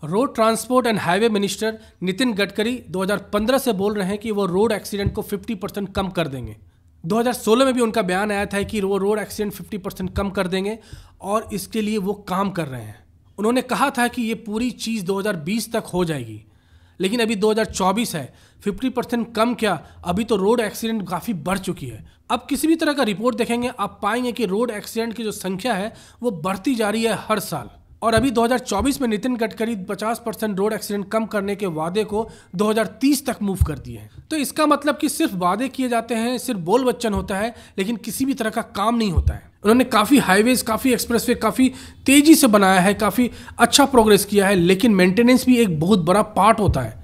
Road transport and highway minister Nitin Gadkari 2015 से बोल रहे हैं कि वो रोड एक्सीडेंट को 50% कम कर देंगे। 2016 में भी उनका बयान आया था कि वो रोड एक्सीडेंट 50% कम कर देंगे और इसके लिए वो काम कर रहे हैं। उन्होंने कहा था कि ये पूरी चीज़ 2020 तक हो जाएगी, लेकिन अभी 2024 है। 50% कम क्या, अभी तो रोड एक्सीडेंट काफ़ी बढ़ चुकी है। अब किसी भी तरह का रिपोर्ट देखेंगे आप पाएंगे कि रोड एक्सीडेंट की जो संख्या है वो बढ़ती जा रही है हर साल। और अभी 2024 में नितिन गडकरी 50% रोड एक्सीडेंट कम करने के वादे को 2030 तक मूव कर दिए हैं। तो इसका मतलब कि सिर्फ वादे किए जाते हैं, सिर्फ बोल बच्चन होता है, लेकिन किसी भी तरह का काम नहीं होता है। उन्होंने काफ़ी हाईवेज, काफ़ी एक्सप्रेसवे काफ़ी तेज़ी से बनाया है, काफ़ी अच्छा प्रोग्रेस किया है, लेकिन मेंटेनेंस भी एक बहुत बड़ा पार्ट होता है।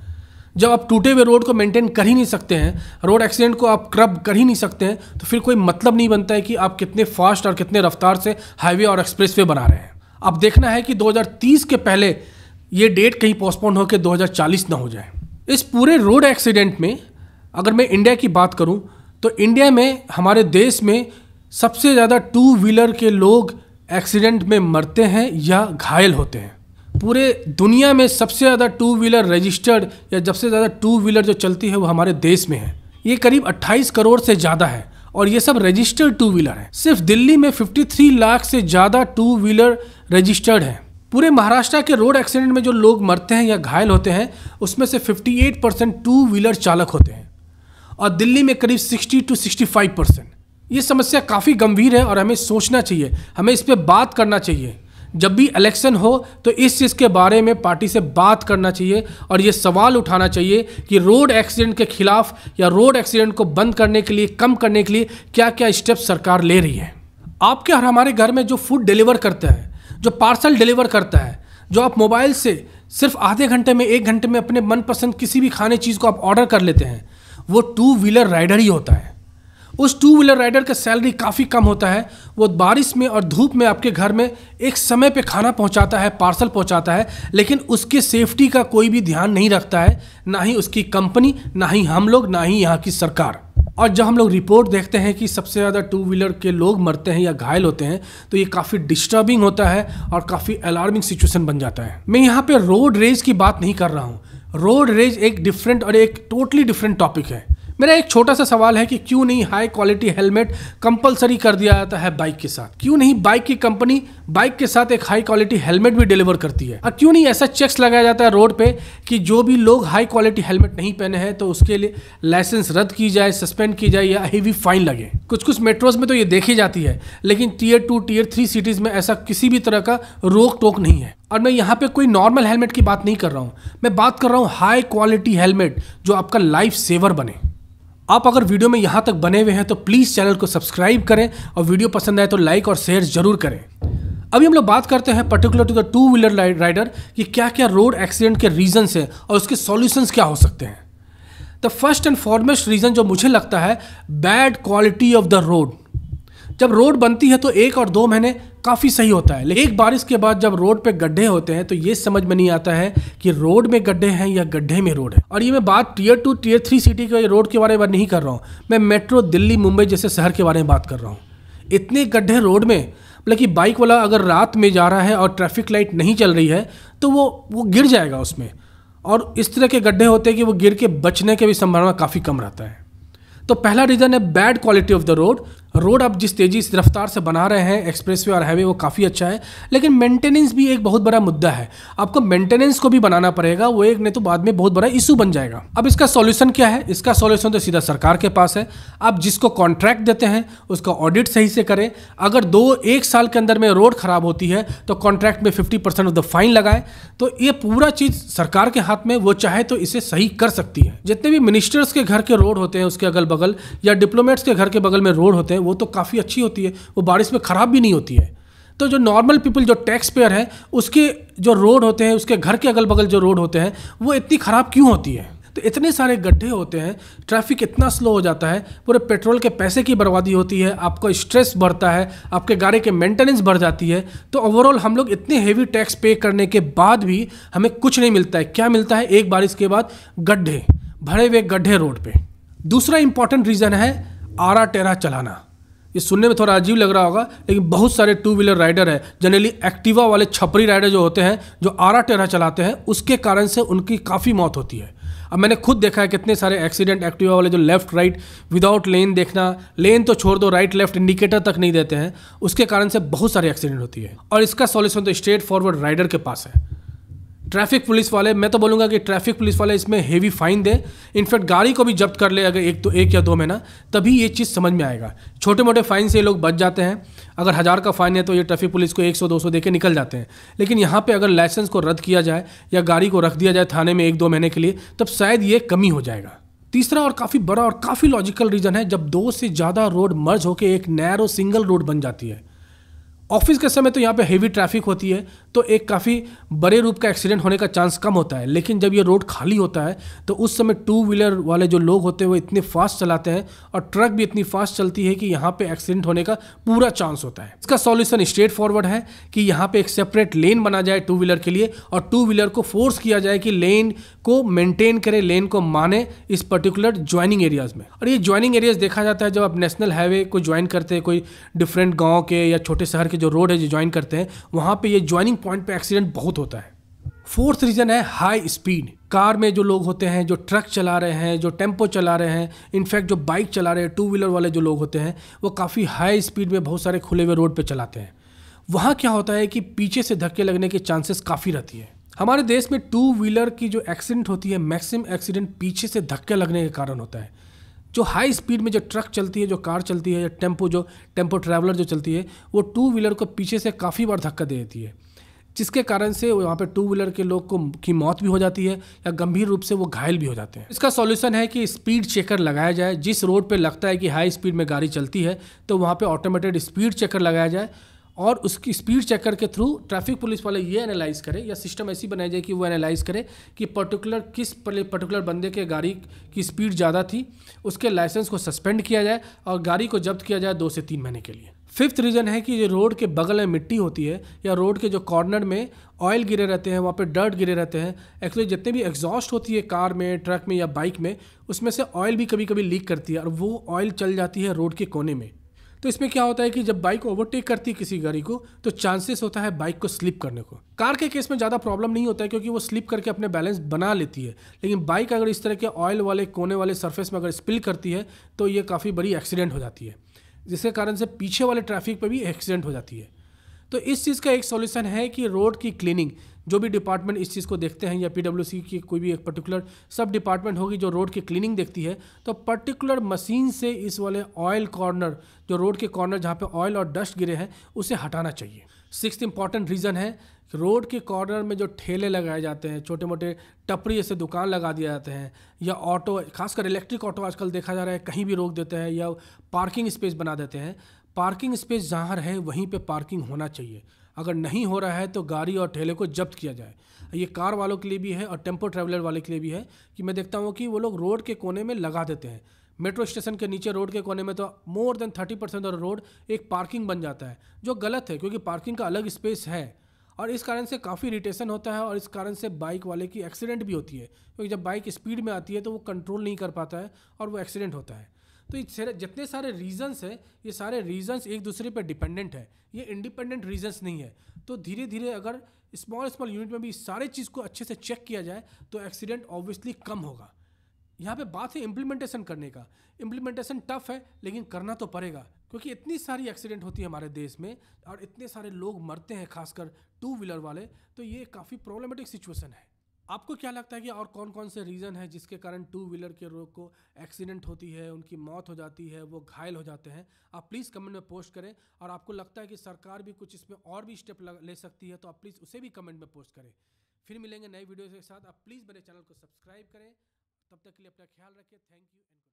जब आप टूटे हुए रोड को मेंटेन कर ही नहीं सकते हैं, रोड एक्सीडेंट को आप क्रब कर ही नहीं सकते हैं, तो फिर कोई मतलब नहीं बनता है कि आप कितने फास्ट और कितने रफ्तार से हाईवे और एक्सप्रेसवे बना रहे हैं। अब देखना है कि 2030 के पहले ये डेट कहीं पोस्टपोन होकर 2040 ना हो जाए। इस पूरे रोड एक्सीडेंट में अगर मैं इंडिया की बात करूं तो इंडिया में, हमारे देश में सबसे ज़्यादा 2 व्हीलर के लोग एक्सीडेंट में मरते हैं या घायल होते हैं। पूरे दुनिया में सबसे ज़्यादा 2 व्हीलर रजिस्टर्ड या सबसे ज़्यादा 2 व्हीलर जो चलती है वो हमारे देश में है। ये करीब 28 करोड़ से ज़्यादा है और ये सब रजिस्टर्ड 2 व्हीलर है। सिर्फ दिल्ली में 53 लाख से ज़्यादा 2 व्हीलर रजिस्टर्ड है। पूरे महाराष्ट्र के रोड एक्सीडेंट में जो लोग मरते हैं या घायल होते हैं उसमें से 58% 2 व्हीलर चालक होते हैं और दिल्ली में करीब 60 to 65%। ये समस्या काफ़ी गंभीर है और हमें सोचना चाहिए, हमें इस पर बात करना चाहिए। जब भी इलेक्शन हो तो इस चीज़ के बारे में पार्टी से बात करना चाहिए और ये सवाल उठाना चाहिए कि रोड एक्सीडेंट के खिलाफ या रोड एक्सीडेंट को बंद करने के लिए, कम करने के लिए क्या क्या स्टेप सरकार ले रही है। आपके और हमारे घर में जो फूड डिलीवर करता है, जो पार्सल डिलीवर करता है, जो आप मोबाइल से सिर्फ आधे घंटे में, 1 घंटे में अपने मनपसंद किसी भी खाने चीज़ को आप ऑर्डर कर लेते हैं, वो 2 व्हीलर राइडर ही होता है। उस 2 व्हीलर राइडर का सैलरी काफ़ी कम होता है। वो बारिश में और धूप में आपके घर में एक समय पे खाना पहुंचाता है, पार्सल पहुंचाता है, लेकिन उसके सेफ्टी का कोई भी ध्यान नहीं रखता है, ना ही उसकी कंपनी, ना ही हम लोग, ना ही यहाँ की सरकार। और जब हम लोग रिपोर्ट देखते हैं कि सबसे ज़्यादा 2 व्हीलर के लोग मरते हैं या घायल होते हैं तो ये काफ़ी डिस्टर्बिंग होता है और काफ़ी अलार्मिंग सिचुएशन बन जाता है। मैं यहाँ पे रोड रेज की बात नहीं कर रहा हूँ। रोड रेज एक डिफरेंट और एक टोटली डिफरेंट टॉपिक है। मेरा एक छोटा सा सवाल है कि क्यों नहीं हाई क्वालिटी हेलमेट कंपलसरी कर दिया जाता है बाइक के साथ? क्यों नहीं बाइक की कंपनी बाइक के साथ एक हाई क्वालिटी हेलमेट भी डिलीवर करती है? और क्यों नहीं ऐसा चेक्स लगाया जाता है रोड पे कि जो भी लोग हाई क्वालिटी हेलमेट नहीं पहने हैं तो उसके लिए लाइसेंस रद्द की जाए, सस्पेंड की जाए या हेवी फाइन लगे? कुछ मेट्रोज में तो ये देखी जाती है, लेकिन Tier 2, Tier 3 सिटीज़ में ऐसा किसी भी तरह का रोक टोक नहीं है। और मैं यहाँ पे कोई नॉर्मल हेलमेट की बात नहीं कर रहा हूँ, मैं बात कर रहा हूँ हाई क्वालिटी हेलमेट जो आपका लाइफ सेवर बने। आप अगर वीडियो में यहाँ तक बने हुए हैं तो प्लीज़ चैनल को सब्सक्राइब करें और वीडियो पसंद आए तो लाइक और शेयर जरूर करें। अभी हम लोग बात करते हैं particular to the 2 wheeler rider कि क्या क्या रोड एक्सीडेंट के रीजंस हैं और उसके सॉल्यूशंस क्या हो सकते हैं। The first and foremost reason जो मुझे लगता है, bad quality of the road. जब रोड बनती है तो 1 और 2 महीने काफ़ी सही होता है, लेकिन एक बारिश के बाद जब रोड पे गड्ढे होते हैं तो ये समझ में नहीं आता है कि रोड में गड्ढे हैं या गड्ढे में रोड है। और ये मैं बात Tier 2, Tier 3 सिटी के रोड के बारे में नहीं कर रहा हूँ, मैं मेट्रो, दिल्ली, मुंबई जैसे शहर के बारे में बात कर रहा हूँ। इतने गड्ढे रोड में, मतलब कि बाइक वाला अगर रात में जा रहा है और ट्रैफिक लाइट नहीं चल रही है तो वो गिर जाएगा उसमें। और इस तरह के गड्ढे होते हैं कि वो गिर के बचने की भी संभावना काफ़ी कम रहता है। तो पहला रीज़न है bad quality of the road. Road आप जिस तेज़ी से रफ्तार से बना रहे हैं, एक्सप्रेसवे और हाईवे, वो काफ़ी अच्छा है, लेकिन मेंटेनेंस भी एक बहुत बड़ा मुद्दा है। आपको मेंटेनेंस को भी बनाना पड़ेगा, वो एक नहीं तो बाद में बहुत बड़ा इशू बन जाएगा। अब इसका सॉल्यूशन क्या है? इसका सॉल्यूशन तो सीधा सरकार के पास है। आप जिसको कॉन्ट्रैक्ट देते हैं उसका ऑडिट सही से करें। अगर 1 साल के अंदर में रोड खराब होती है तो कॉन्ट्रैक्ट में 50% ऑफ द फाइन लगाए। तो ये पूरा चीज़ सरकार के हाथ में, वो चाहे तो इसे सही कर सकती है। जितने भी मिनिस्टर्स के घर के रोड होते हैं उसके अगल बगल, या डिप्लोमेट्स के घर के बगल में रोड होते हैं, वो तो काफ़ी अच्छी होती है, वो बारिश में ख़राब भी नहीं होती है। तो जो नॉर्मल पीपल, जो टैक्स पेयर है, उसके जो रोड होते हैं, उसके घर के अगल बगल जो रोड होते हैं, वो इतनी ख़राब क्यों होती है? तो इतने सारे गड्ढे होते हैं, ट्रैफिक इतना स्लो हो जाता है, पूरे पेट्रोल के पैसे की बर्बादी होती है, आपको स्ट्रेस बढ़ता है, आपके गाड़ी के मेंटेनेंस बढ़ जाती है। तो ओवरऑल हम लोग इतने हेवी टैक्स पे करने के बाद भी हमें कुछ नहीं मिलता है। क्या मिलता है? एक बारिश के बाद गड्ढे, भरे हुए गड्ढे रोड पे। दूसरा इंपॉर्टेंट रीज़न है आरा टेरा चलाना। ये सुनने में थोड़ा अजीब लग रहा होगा, लेकिन बहुत सारे टू व्हीलर राइडर है, जनरली एक्टिवा वाले छपरी राइडर जो होते हैं, जो आरा टेढ़ा चलाते हैं, उसके कारण से उनकी काफ़ी मौत होती है। अब मैंने खुद देखा है कितने सारे एक्सीडेंट एक्टिवा वाले जो लेफ्ट राइट विदाउट लेन देखना, लेन तो छोड़ दो, राइट लेफ्ट इंडिकेटर तक नहीं देते हैं, उसके कारण से बहुत सारी एक्सीडेंट होती है। और इसका सॉल्यूशन तो स्ट्रेट फॉरवर्ड राइडर के पास है। ट्रैफिक पुलिस वाले, मैं तो बोलूँगा कि ट्रैफिक पुलिस वाले इसमें हेवी फाइन दे, इनफैक्ट गाड़ी को भी जब्त कर ले अगर एक या 2 महीना, तभी ये चीज़ समझ में आएगा। छोटे मोटे फाइन से ये लोग बच जाते हैं। अगर 1000 का फाइन है तो ये ट्रैफिक पुलिस को 100-200 दे के निकल जाते हैं। लेकिन यहाँ पे अगर लाइसेंस को रद्द किया जाए या गाड़ी को रख दिया जाए थाने में 1-2 महीने के लिए, तब शायद ये कमी हो जाएगा। तीसरा और काफ़ी बड़ा और काफ़ी लॉजिकल रीज़न है, जब 2 से ज़्यादा रोड मर्ज होकर एक नैरो सिंगल रोड बन जाती है। ऑफिस के समय तो यहाँ पे हेवी ट्रैफिक होती है, तो एक काफ़ी बड़े रूप का एक्सीडेंट होने का चांस कम होता है। लेकिन जब ये रोड खाली होता है तो उस समय टू व्हीलर वाले जो लोग होते हैं वो इतने फास्ट चलाते हैं और ट्रक भी इतनी फास्ट चलती है कि यहाँ पे एक्सीडेंट होने का पूरा चांस होता है। इसका सॉल्यूशन स्ट्रेट फॉरवर्ड है कि यहाँ पे एक सेपरेट लेन बना जाए टू व्हीलर के लिए, और टू व्हीलर को फोर्स किया जाए कि लेन को मेंटेन करे, लेन को माने इस पर्टिकुलर ज्वाइनिंग एरियाज में। और ये ज्वाइनिंग एरियाज देखा जाता है जब आप नेशनल हाईवे को ज्वाइन करते हैं, कोई डिफरेंट गाँव के या छोटे शहर जो रोड है जो ज्वाइन करते हैं, वहां पे ये ज्वाइनिंग पॉइंट पे एक्सीडेंट बहुत होता है। फोर्थ रीजन है हाई स्पीड। कार में जो लोग होते हैं, जो ट्रक चला रहे हैं, जो टेम्पो चला रहे हैं, इनफैक्ट जो बाइक चला रहे हैं, टू व्हीलर वाले जो लोग होते हैं, वो काफ़ी हाई स्पीड में बहुत सारे खुले हुए रोड पे चलाते हैं। वहाँ क्या होता है कि पीछे से धक्के लगने की चांसेस काफ़ी रहती है। हमारे देश में टू व्हीलर की जो एक्सीडेंट होती है, मैक्सिमम एक्सीडेंट पीछे से धक्के लगने के कारण होता है। जो हाई स्पीड में जो ट्रक चलती है, जो कार चलती है, या टेम्पो ट्रैवलर जो चलती है, वो टू व्हीलर को पीछे से काफ़ी बार धक्का दे देती है, जिसके कारण से वहाँ पे टू व्हीलर के लोग की मौत भी हो जाती है या गंभीर रूप से वो घायल भी हो जाते हैं। इसका सॉल्यूशन है कि स्पीड चेकर लगाया जाए। जिस रोड पे लगता है कि हाई स्पीड में गाड़ी चलती है तो वहाँ पे ऑटोमेटेड स्पीड चेकर लगाया जाए, और उसकी स्पीड चेकर के थ्रू ट्रैफिक पुलिस वाले ये एनालाइज करे, या सिस्टम ऐसी बनाई जाए कि वो एनालाइज करे कि किस पर्टिकुलर बंदे के गाड़ी की स्पीड ज़्यादा थी, उसके लाइसेंस को सस्पेंड किया जाए और गाड़ी को जब्त किया जाए 2 से 3 महीने के लिए। फिफ्थ रीज़न है कि ये रोड के बगल में मिट्टी होती है या रोड के जो कॉर्नर में ऑयल गिरे रहते हैं, वहाँ पे डर्ट गिरे रहते हैं। एक्चुअली जितने भी एग्जॉस्ट होती है कार में, ट्रक में या बाइक में, उसमें से ऑयल भी कभी कभी लीक करती है और वो ऑयल चल जाती है रोड के कोने में। तो इसमें क्या होता है कि जब बाइक ओवरटेक करती है किसी गाड़ी को, तो चांसेस होता है बाइक को स्लिप करने को। कार के केस में ज़्यादा प्रॉब्लम नहीं होता है क्योंकि वो स्लिप करके अपने बैलेंस बना लेती है, लेकिन बाइक अगर इस तरह के ऑयल वाले कोने वाले सरफेस में अगर स्पिल करती है तो ये काफ़ी बड़ी एक्सीडेंट हो जाती है, जिसके कारण से पीछे वाले ट्रैफिक पर भी एक्सीडेंट हो जाती है। तो इस चीज़ का एक सॉल्यूशन है कि रोड की क्लीनिंग, जो भी डिपार्टमेंट इस चीज़ को देखते हैं, या पीडब्ल्यूसी की कोई भी एक पर्टिकुलर सब डिपार्टमेंट होगी जो रोड की क्लीनिंग देखती है, तो पर्टिकुलर मशीन से इस वाले ऑयल कॉर्नर, जो रोड के कॉर्नर जहाँ पे ऑयल और डस्ट गिरे हैं, उसे हटाना चाहिए। सिक्स्थ इंपॉर्टेंट रीज़न है रोड के कॉर्नर में जो ठेले लगाए जाते हैं, छोटे मोटे टपरी जैसे दुकान लगा दिए जाते हैं, या ऑटो, खासकर इलेक्ट्रिक ऑटो आजकल देखा जा रहा है कहीं भी रोक देते हैं, या पार्किंग स्पेस बना देते हैं। पार्किंग स्पेस जहाँ रहे वहीं पे पार्किंग होना चाहिए। अगर नहीं हो रहा है तो गाड़ी और ठेले को जब्त किया जाए। ये कार वालों के लिए भी है और टेम्पो ट्रैवलर वाले के लिए भी है कि मैं देखता हूँ कि वो लोग रोड के कोने में लगा देते हैं। मेट्रो स्टेशन के नीचे रोड के कोने में तो मोर देन 30% ऑफ रोड एक पार्किंग बन जाता है, जो गलत है क्योंकि पार्किंग का अलग स्पेस है। और इस कारण से काफ़ी इरिटेशन होता है और इस कारण से बाइक वाले की एक्सीडेंट भी होती है, क्योंकि जब बाइक स्पीड में आती है तो वो कंट्रोल नहीं कर पाता है और वो एक्सीडेंट होता है। तो ये जितने सारे रीजंस हैं, ये सारे रीजंस एक दूसरे पर डिपेंडेंट है, ये इंडिपेंडेंट रीजंस नहीं है। तो धीरे धीरे अगर स्मॉल यूनिट में भी सारे चीज़ को अच्छे से चेक किया जाए तो एक्सीडेंट ऑब्वियसली कम होगा। यहाँ पे बात है इम्प्लीमेंटेशन करने का। इम्प्लीमेंटेशन टफ है लेकिन करना तो पड़ेगा, क्योंकि इतनी सारी एक्सीडेंट होती है हमारे देश में और इतने सारे लोग मरते हैं, खासकर टू व्हीलर वाले, तो ये काफ़ी प्रॉब्लमेटिक सिचुएशन है। आपको क्या लगता है कि और कौन कौन से रीज़न है जिसके कारण टू व्हीलर के लोग को एक्सीडेंट होती है, उनकी मौत हो जाती है, वो घायल हो जाते हैं? आप प्लीज़ कमेंट में पोस्ट करें। और आपको लगता है कि सरकार भी कुछ इसमें और भी स्टेप ले सकती है तो आप प्लीज़ उसे भी कमेंट में पोस्ट करें। फिर मिलेंगे नई वीडियो के साथ। आप प्लीज़ मेरे चैनल को सब्सक्राइब करें। तब तक के लिए अपना ख्याल रखें। Thank you.